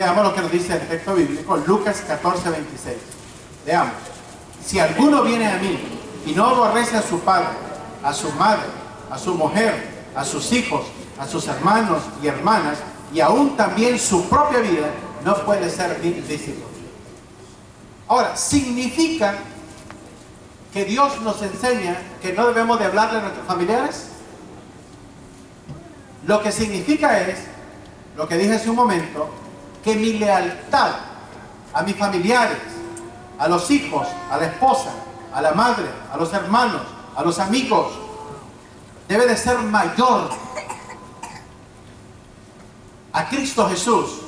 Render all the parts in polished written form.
Veamos lo que nos dice el texto bíblico, Lucas 14:26. Veamos. Si alguno viene a mí y no aborrece a su padre, a su madre, a su mujer, a sus hijos, a sus hermanos y hermanas, y aún también su propia vida, no puede ser mi discípulo. Ahora, ¿significa que Dios nos enseña que no debemos de hablarle a nuestros familiares? Lo que significa es, lo que dije hace un momento, que mi lealtad a mis familiares, a los hijos, a la esposa, a la madre, a los hermanos, a los amigos, debe de ser mayor a Cristo Jesús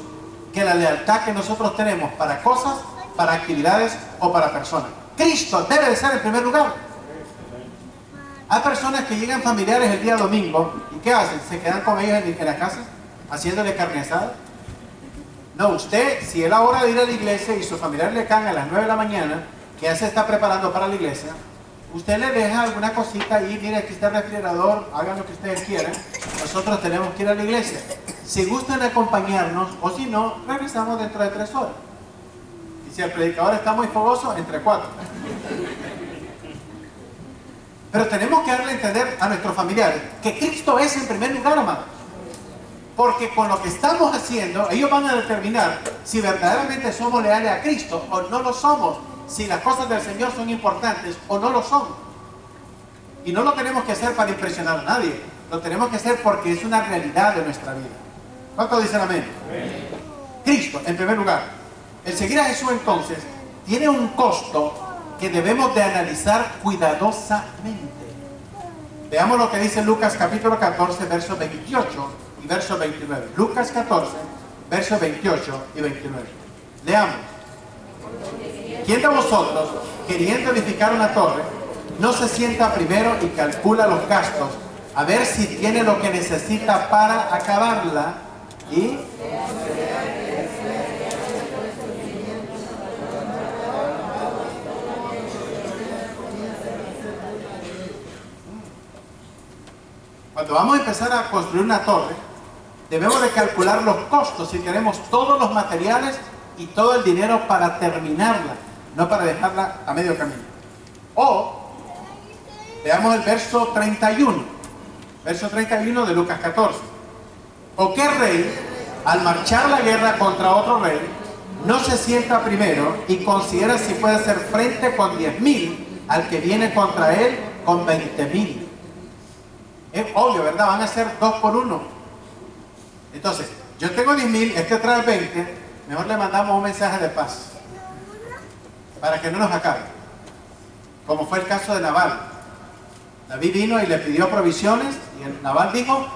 que la lealtad que nosotros tenemos para cosas, para actividades o para personas. Cristo debe de ser en primer lugar. Hay personas que llegan familiares el día domingo y ¿qué hacen? ¿Se quedan con ellos en la casa haciéndole carne asada? No, usted, si es la hora de ir a la iglesia y sus familiares le caen a las 9 de la mañana, que ya se está preparando para la iglesia, usted le deja alguna cosita ahí, mire, aquí está el refrigerador, hagan lo que ustedes quieran, nosotros tenemos que ir a la iglesia. Si gustan acompañarnos, o si no, regresamos dentro de 3 horas. Y si el predicador está muy fogoso, entre 4. Pero tenemos que darle a entender a nuestros familiares que Cristo es en primer lugar, amados. Porque con lo que estamos haciendo, ellos van a determinar si verdaderamente somos leales a Cristo o no lo somos, si las cosas del Señor son importantes o no lo son. Y no lo tenemos que hacer para impresionar a nadie, lo tenemos que hacer porque es una realidad de nuestra vida. ¿Cuántos dicen amén? Amén. Cristo, en primer lugar. El seguir a Jesús entonces tiene un costo que debemos de analizar cuidadosamente. Veamos lo que dice Lucas capítulo 14, verso 28 y verso 29. Lucas 14, versos 28 y 29. Leamos. ¿Quién de vosotros, queriendo edificar una torre, no se sienta primero y calcula los gastos, a ver si tiene lo que necesita para acabarla? Y cuando vamos a empezar a construir una torre, debemos de calcular los costos si queremos todos los materiales y todo el dinero para terminarla, no para dejarla a medio camino. O, veamos el verso 31, verso 31 de Lucas 14. ¿O qué rey, al marchar la guerra contra otro rey, no se sienta primero y considera si puede hacer frente con 10,000 al que viene contra él con 20,000? Es obvio, ¿verdad? Van a ser 2 por 1. Entonces, yo tengo 10,000, este trae 20, mejor le mandamos un mensaje de paz para que no nos acabe, como fue el caso de Nabal. David vino y le pidió provisiones y el Nabal dijo: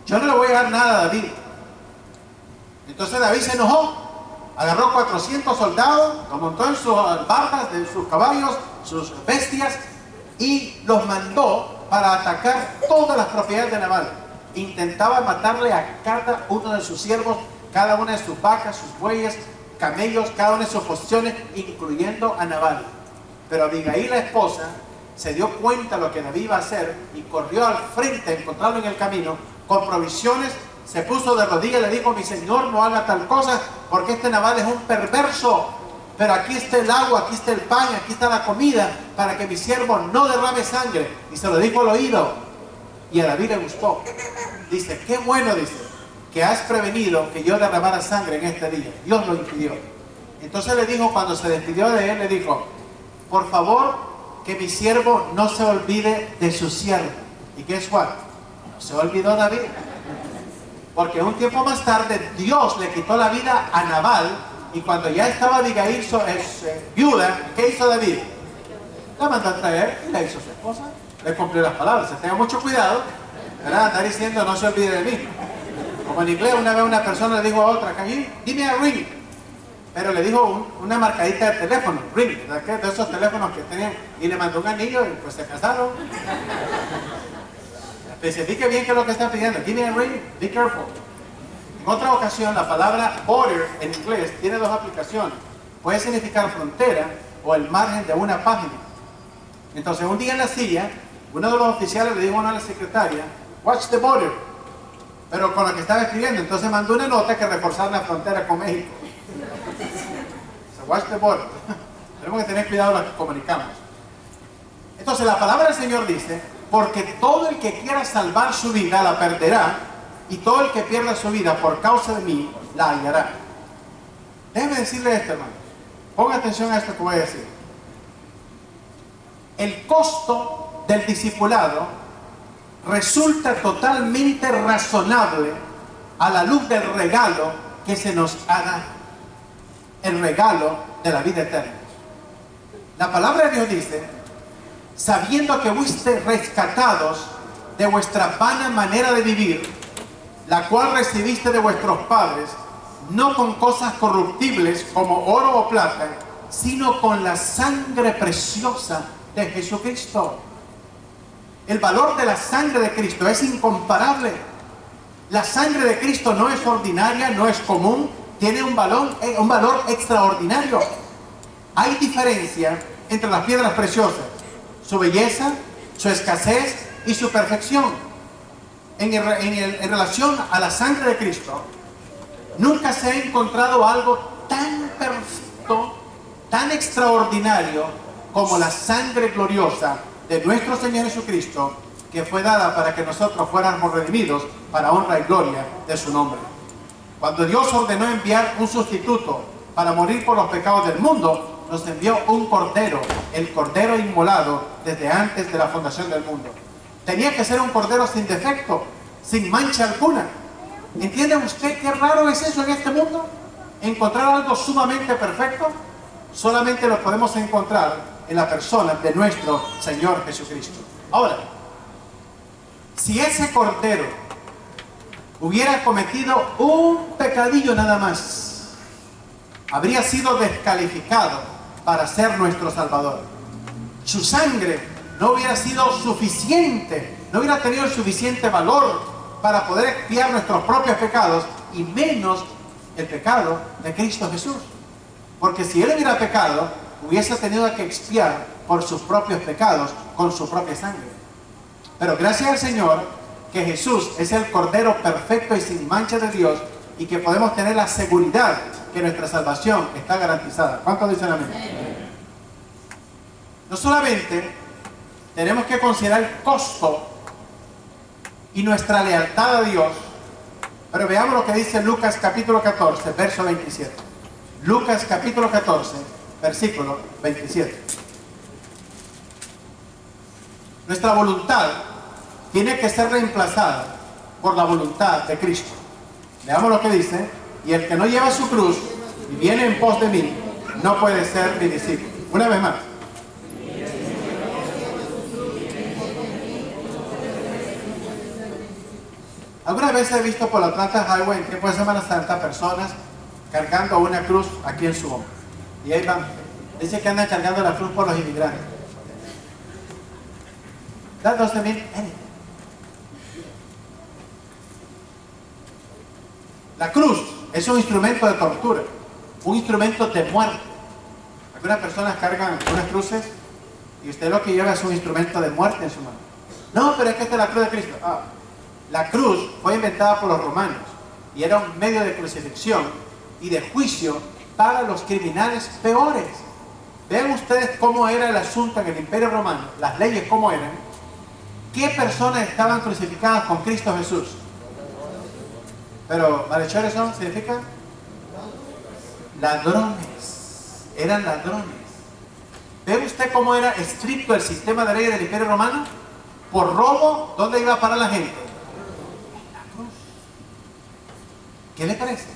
yo no le voy a dar nada a David. Entonces David se enojó, agarró 400 soldados, los montó en sus barcas, de sus caballos, sus bestias, y los mandó para atacar todas las propiedades de Nabal. Intentaba matarle a cada uno de sus siervos, cada una de sus vacas, sus bueyes, camellos, cada una de sus posesiones, incluyendo a Nabal. Pero Abigail, la esposa, se dio cuenta de lo que David iba a hacer y corrió al frente a encontrarlo en el camino con provisiones. Se puso de rodillas y le dijo: mi señor, no haga tal cosa, porque este Nabal es un perverso. Pero aquí está el agua, aquí está el pan, aquí está la comida, para que mi siervo no derrame sangre. Y se lo dijo al oído. Y a David le gustó. Dice: qué bueno, dice, que has prevenido que yo derramara sangre en este día. Dios lo impidió. Entonces le dijo, cuando se despidió de él, le dijo: por favor, que mi siervo no se olvide de su siervo. ¿Y qué es what? No se olvidó David. Porque un tiempo más tarde Dios le quitó la vida a Nabal. Y cuando ya estaba Abigail viuda, ¿qué hizo David? La mandó a traer y la hizo su esposa. Le cumplió las palabras. Tenga mucho cuidado, ¿verdad? Andar diciendo: no se olvide de mí. Como en inglés, una vez una persona le dijo a otra: can you give me a ring? Pero le dijo una marcadita de teléfono, ring, ¿verdad? De esos teléfonos que tenían. Y le mandó un anillo y pues se casaron. Especifique bien qué es lo que está pidiendo. Give me a ring, be careful. En otra ocasión, la palabra border en inglés tiene 2 aplicaciones. Puede significar frontera o el margen de una página. Entonces, un día en la silla, uno de los oficiales le dijo a la secretaria: watch the border. pero con lo que estaba escribiendo. Entonces mandó una nota que reforzar la frontera con México. So watch the border. Tenemos que tener cuidado lo que comunicamos. Entonces la palabra del Señor dice, porque todo el que quiera salvar su vida la perderá, y todo el que pierda su vida por causa de mí la hallará. Déjeme decirle esto, hermano. Ponga atención a esto que voy a decir. El costo del discipulado resulta totalmente razonable a la luz del regalo que se nos ha dado. El regalo de la vida eterna. La palabra de Dios dice, sabiendo que fuisteis rescatados de vuestra vana manera de vivir, la cual recibiste de vuestros padres, no con cosas corruptibles como oro o plata, sino con la sangre preciosa de Jesucristo. El valor de la sangre de Cristo es incomparable. La sangre de Cristo no es ordinaria, no es común, tiene un valor extraordinario. Hay diferencia entre las piedras preciosas, su belleza, su escasez y su perfección. En relación a la sangre de Cristo, nunca se ha encontrado algo tan perfecto, tan extraordinario como la sangre gloriosa de nuestro Señor Jesucristo, que fue dada para que nosotros fuéramos redimidos para honra y gloria de su nombre. Cuando Dios ordenó enviar un sustituto para morir por los pecados del mundo, nos envió un cordero, el cordero inmolado desde antes de la fundación del mundo. Tenía que ser un cordero sin defecto, sin mancha alguna. ¿Entiende usted qué raro es eso en este mundo? Encontrar algo sumamente perfecto, solamente lo podemos encontrar en la persona de nuestro Señor Jesucristo. Ahora, si ese cordero hubiera cometido un pecadillo nada más, habría sido descalificado para ser nuestro Salvador. Su sangre no hubiera sido suficiente, no hubiera tenido el suficiente valor para poder expiar nuestros propios pecados, y menos el pecado de Cristo Jesús. Porque si Él hubiera pecado, hubiese tenido que expiar por sus propios pecados con su propia sangre. Pero gracias al Señor, que Jesús es el Cordero perfecto y sin mancha de Dios, y que podemos tener la seguridad que nuestra salvación está garantizada. ¿Cuántos dicen amén? No solamente tenemos que considerar el costo y nuestra lealtad a Dios, pero veamos lo que dice Lucas capítulo 14, verso 27. Lucas capítulo 14, versículo 27. Nuestra voluntad tiene que ser reemplazada por la voluntad de Cristo. Veamos lo que dice: y el que no lleva su cruz y viene en pos de mí, no puede ser mi discípulo. Una vez más. Algunas veces he visto por la Atlanta Highway en tiempo de Semana Santa personas cargando una cruz aquí en su hombro. Y ahí van. Dice que andan cargando la cruz por los inmigrantes. That doesn't mean anything. La cruz es un instrumento de tortura, un instrumento de muerte. Algunas personas cargan unas cruces y usted lo que lleva es un instrumento de muerte en su mano. No, pero es que esta es la cruz de Cristo. La cruz fue inventada por los romanos y era un medio de crucifixión y de juicio para los criminales peores. Vean ustedes cómo era el asunto en el Imperio Romano, las leyes cómo eran. ¿Qué personas estaban crucificadas con Cristo Jesús? Pero malhechores son, significa ladrones. Eran ladrones. ¿Ve usted cómo era estricto el sistema de leyes del Imperio Romano? Por robo, ¿dónde iba a parar la gente? La cruz. ¿Qué le parece?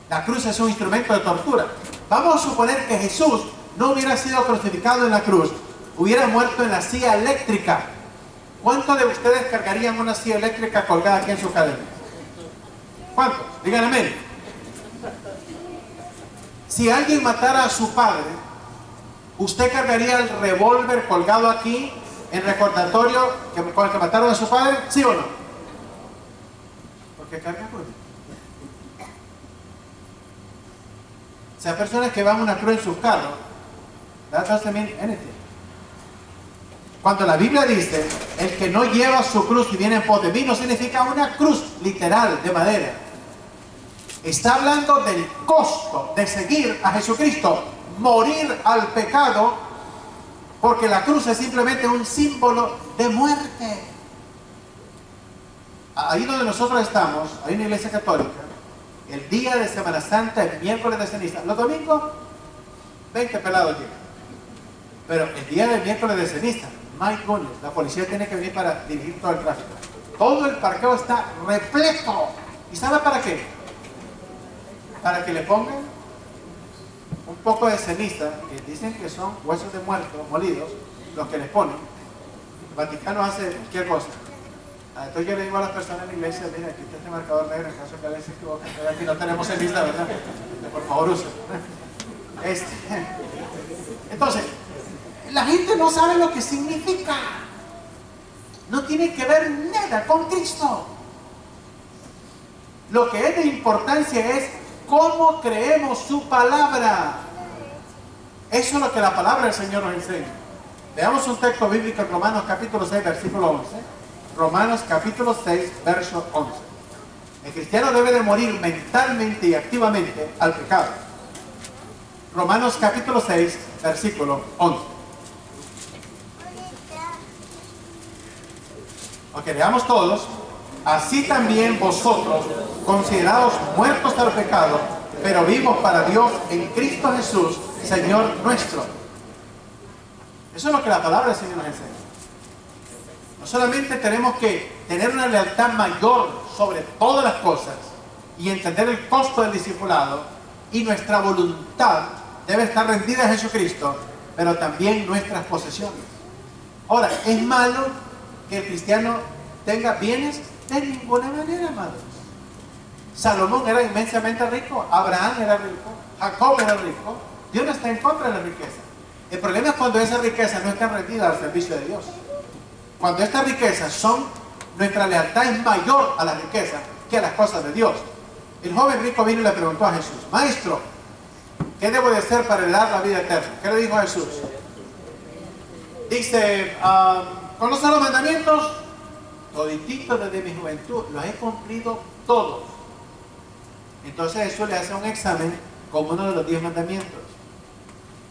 La cruz es un instrumento de tortura. Vamos a suponer que Jesús no hubiera sido crucificado en la cruz, hubiera muerto en la silla eléctrica. ¿Cuántos de ustedes cargarían una silla eléctrica colgada aquí en su cadena? ¿Cuántos? Díganme amén. Si alguien matara a su padre, ¿usted cargaría el revólver colgado aquí en recordatorio con el que mataron a su padre? ¿Sí o no? Porque carga cruz. O sea, personas que van una cruz en sus carros, that doesn't mean anything. Cuando la Biblia dice, el que no lleva su cruz y viene en pos de mí, no significa una cruz literal de madera. Está hablando del costo de seguir a Jesucristo, morir al pecado, porque la cruz es simplemente un símbolo de muerte. Ahí donde nosotros estamos, hay una iglesia católica, el día de Semana Santa, el miércoles de ceniza, los domingos, 20 pelados llegan. Pero el día del miércoles de ceniza, my goodness, la policía tiene que venir para dirigir todo el tráfico. Todo el parqueo está repleto. ¿Y sabe para qué? Para que le pongan un poco de ceniza, que dicen que son huesos de muertos molidos, los que les ponen. El Vaticano hace cualquier cosa. Entonces yo le digo a las personas en la iglesia, mira, aquí está este marcador negro, en caso que alguien se equivoque, aquí no tenemos ceniza, ¿verdad? Por favor, usen. Entonces, la gente no sabe lo que significa. No tiene que ver nada con Cristo. Lo que es de importancia es cómo creemos su palabra. Eso es lo que la palabra del Señor nos enseña. Veamos un texto bíblico en Romanos capítulo 6, versículo 11. Romanos capítulo 6, verso 11. El cristiano debe de morir mentalmente y activamente al pecado. Romanos capítulo 6, versículo 11. Ok, leamos todos. Así también vosotros, considerados muertos al pecado, pero vivos para Dios en Cristo Jesús, Señor nuestro. Eso es lo que la palabra del Señor nos enseña. No solamente tenemos que tener una lealtad mayor sobre todas las cosas y entender el costo del discipulado, y nuestra voluntad debe estar rendida a Jesucristo, pero también nuestras posesiones. Ahora, ¿es malo que el cristiano tenga bienes? De ninguna manera, amados. Salomón era inmensamente rico, Abraham era rico, Jacob era rico. Dios no está en contra de la riqueza. El problema es cuando esa riqueza no está rendida al servicio de Dios. Cuando estas riquezas son, nuestra lealtad es mayor a la riqueza que a las cosas de Dios. El joven rico vino y le preguntó a Jesús, Maestro, ¿qué debo de hacer para heredar la vida eterna? ¿Qué le dijo a Jesús? Dice, ¿conoce los mandamientos? Toditito desde mi juventud, los he cumplido todos. Entonces Jesús le hace un examen como uno de los 10 mandamientos.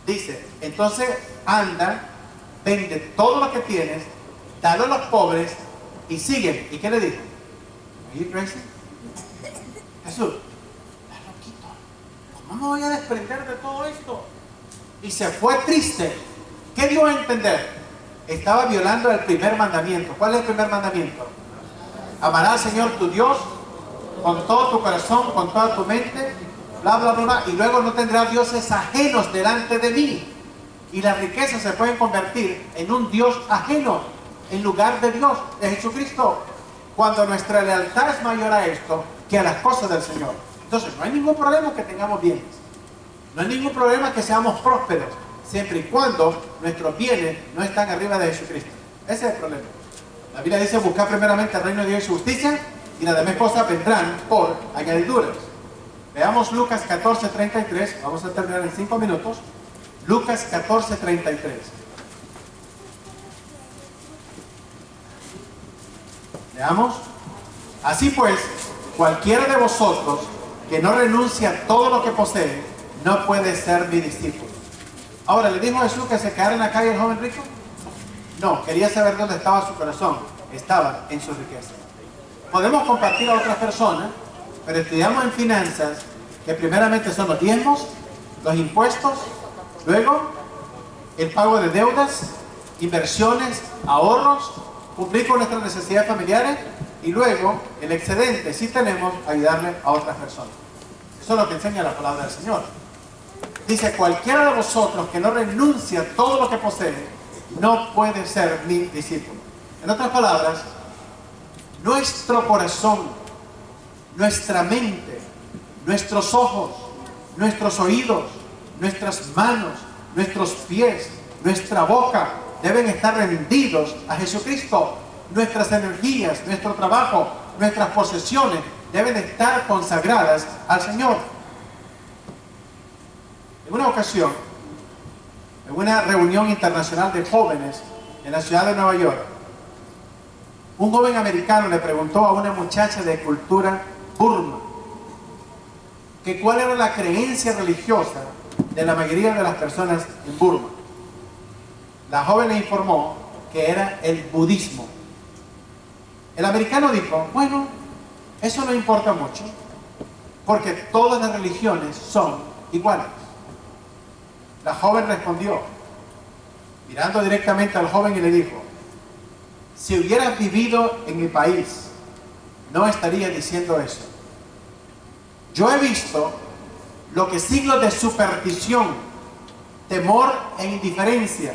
Dice, entonces anda, vende todo lo que tienes, dalo a los pobres y sigue. ¿Y qué le dijo? ¿Are you crazy? Jesús, estás loquito. ¿Cómo me voy a desprender de todo esto? Y se fue triste. ¿Qué dio a entender? Estaba violando el primer mandamiento. ¿Cuál es el primer mandamiento? Amarás al Señor tu Dios con todo tu corazón, con toda tu mente, bla, bla, bla, bla, y luego no tendrás dioses ajenos delante de mí. Y las riquezas se pueden convertir en un Dios ajeno, en lugar de Dios, de Jesucristo, cuando nuestra lealtad es mayor a esto que a las cosas del Señor. Entonces, no hay ningún problema que tengamos bienes. No hay ningún problema que seamos prósperos, siempre y cuando nuestros bienes no están arriba de Jesucristo. Ese es el problema. La Biblia dice, buscar primeramente el reino de Dios y su justicia, y las demás cosas vendrán por añadiduras. Veamos Lucas 14:33, vamos a terminar en 5 minutos. Lucas 14:33. Veamos. Así pues, cualquiera de vosotros que no renuncie a todo lo que posee, no puede ser mi discípulo. Ahora, ¿le dijo Jesús que se quedara en la calle el joven rico? No, quería saber dónde estaba su corazón. Estaba en su riqueza. Podemos compartir a otras personas, pero estudiamos en finanzas que primeramente son los diezmos, los impuestos, luego el pago de deudas, inversiones, ahorros, cumplir con nuestras necesidades familiares, y luego el excedente, si tenemos, ayudarle a otras personas. Eso es lo que enseña la palabra del Señor. Dice, cualquiera de vosotros que no renuncie a todo lo que posee, no puede ser mi discípulo. En otras palabras, nuestro corazón, nuestra mente, nuestros ojos, nuestros oídos, nuestras manos, nuestros pies, nuestra boca deben estar rendidos a Jesucristo. Nuestras energías, nuestro trabajo, nuestras posesiones deben estar consagradas al Señor. En una ocasión, en una reunión internacional de jóvenes, en la ciudad de Nueva York, un joven americano le preguntó a una muchacha de cultura burma que cuál era la creencia religiosa de la mayoría de las personas en Burma. La joven le informó que era el budismo. El americano dijo, bueno, eso no importa mucho, porque todas las religiones son iguales. La joven respondió, mirando directamente al joven, y le dijo, si hubieras vivido en mi país, no estaría diciendo eso. Yo he visto lo que siglos de superstición, temor e indiferencia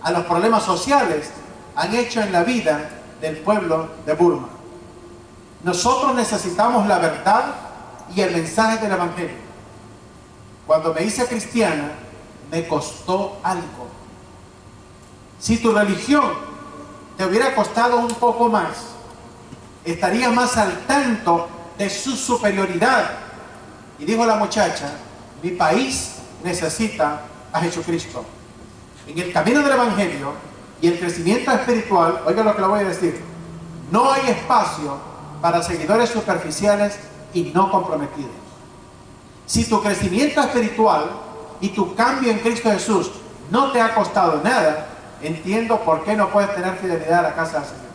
a los problemas sociales han hecho en la vida del pueblo de Burma. Nosotros necesitamos la verdad y el mensaje del Evangelio. Cuando me hice cristiana, me costó algo. Si tu religión te hubiera costado un poco más, estarías más al tanto de su superioridad. Y dijo la muchacha, mi país necesita a Jesucristo. En el camino del Evangelio y el crecimiento espiritual, oiga lo que le voy a decir, no hay espacio para seguidores superficiales y no comprometidos. Si tu crecimiento espiritual y tu cambio en Cristo Jesús no te ha costado nada, entiendo por qué no puedes tener fidelidad a la casa del Señor.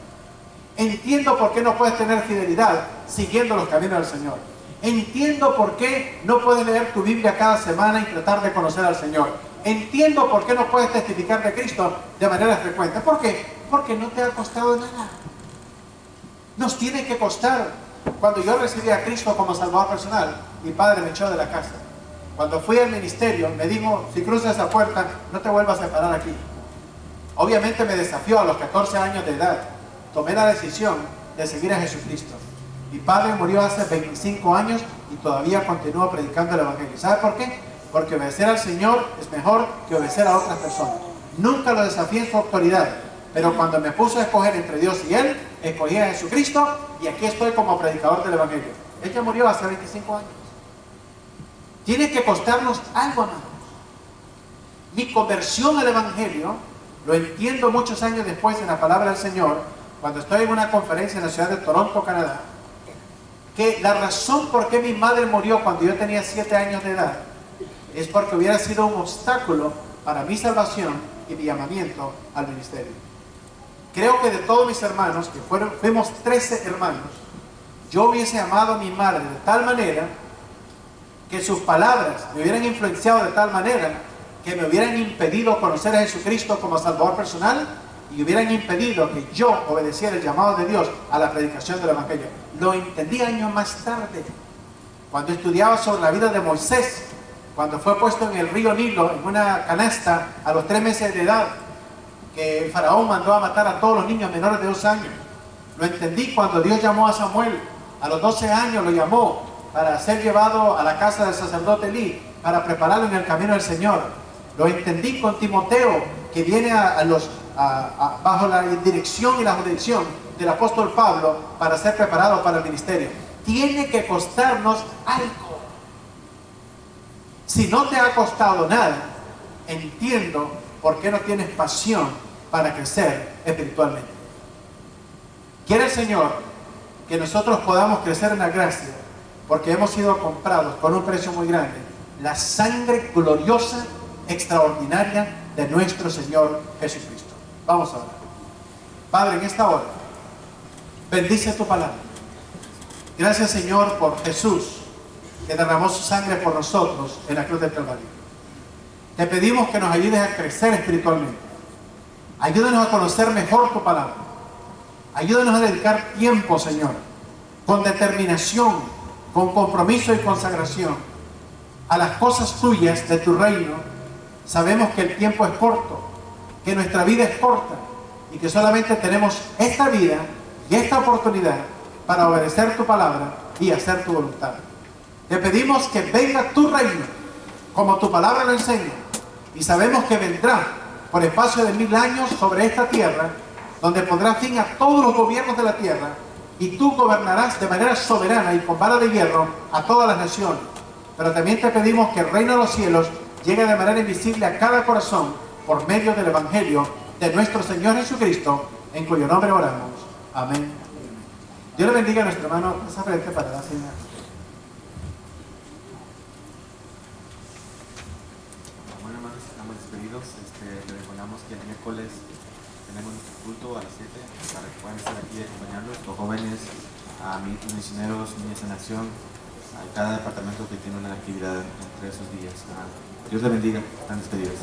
Entiendo por qué no puedes tener fidelidad siguiendo los caminos del Señor. Entiendo por qué no puedes leer tu Biblia cada semana y tratar de conocer al Señor. Entiendo por qué no puedes testificar de Cristo de manera frecuente. ¿Por qué? Porque no te ha costado nada. Nos tiene que costar. Cuando yo recibí a Cristo como Salvador personal, mi padre me echó de la casa. Cuando fui al ministerio, me dijo, si cruzas esa puerta, no te vuelvas a parar aquí. Obviamente me desafió a los 14 años de edad. Tomé la decisión de seguir a Jesucristo. Mi padre murió hace 25 años y todavía continúa predicando el Evangelio. ¿Sabe por qué? Porque obedecer al Señor es mejor que obedecer a otras personas. Nunca lo desafié en su autoridad, pero cuando me puso a escoger entre Dios y Él, escogí a Jesucristo y aquí estoy como predicador del Evangelio. Él ya murió hace 25 años. Tiene que costarnos algo, hermano. Mi conversión al Evangelio lo entiendo muchos años después en la palabra del Señor, cuando estoy en una conferencia en la ciudad de Toronto, Canadá, que la razón por qué mi madre murió cuando yo tenía 7 años de edad es porque hubiera sido un obstáculo para mi salvación y mi llamamiento al ministerio. Creo que de todos mis hermanos, que fuimos 13 hermanos, yo hubiese amado a mi madre de tal manera que sus palabras me hubieran influenciado de tal manera que me hubieran impedido conocer a Jesucristo como Salvador personal y hubieran impedido que yo obedeciera el llamado de Dios a la predicación del Evangelio. Lo entendí años más tarde, cuando estudiaba sobre la vida de Moisés, cuando fue puesto en el río Nilo en una canasta a los 3 meses de edad, que el faraón mandó a matar a todos los niños menores de 2 años. Lo entendí cuando Dios llamó a Samuel, a los 12 años lo llamó para ser llevado a la casa del sacerdote Elí, para prepararlo en el camino del Señor. Lo entendí con Timoteo, que viene bajo la dirección y la jurisdicción del apóstol Pablo para ser preparado para el ministerio. Tiene que costarnos algo. Si no te ha costado nada, entiendo por qué no tienes pasión para crecer espiritualmente. Quiere el Señor que nosotros podamos crecer en la gracia, porque hemos sido comprados con un precio muy grande, la sangre gloriosa, extraordinaria de nuestro Señor Jesucristo. Vamos a orar. Padre, en esta hora, bendice tu palabra. Gracias, Señor, por Jesús, que derramó su sangre por nosotros en la cruz del Calvario. Te pedimos que nos ayudes a crecer espiritualmente. Ayúdanos a conocer mejor tu palabra. Ayúdanos a dedicar tiempo, Señor, con determinación, con compromiso y consagración a las cosas tuyas de tu reino. Sabemos que el tiempo es corto, que nuestra vida es corta y que solamente tenemos esta vida y esta oportunidad para obedecer tu palabra y hacer tu voluntad. Te pedimos que venga tu reino, como tu palabra lo enseña, y sabemos que vendrá por espacio de 1000 años sobre esta tierra, donde pondrá fin a todos los gobiernos de la tierra, y tú gobernarás de manera soberana y con vara de hierro a todas las naciones. Pero también te pedimos que el reino de los cielos llegue de manera invisible a cada corazón por medio del Evangelio de nuestro Señor Jesucristo, en cuyo nombre oramos. Amén. Dios le bendiga a nuestro hermano. Pasa frente para la señal. Bueno, hermanos, estamos despedidos. Le recordamos que el miércoles tenemos nuestro culto a las 7 para que puedan estar aquí y acompañarnos, los jóvenes, a misioneros, niñas en acción, a cada departamento que tiene una actividad entre esos días. Dios le bendiga. Están despedidos.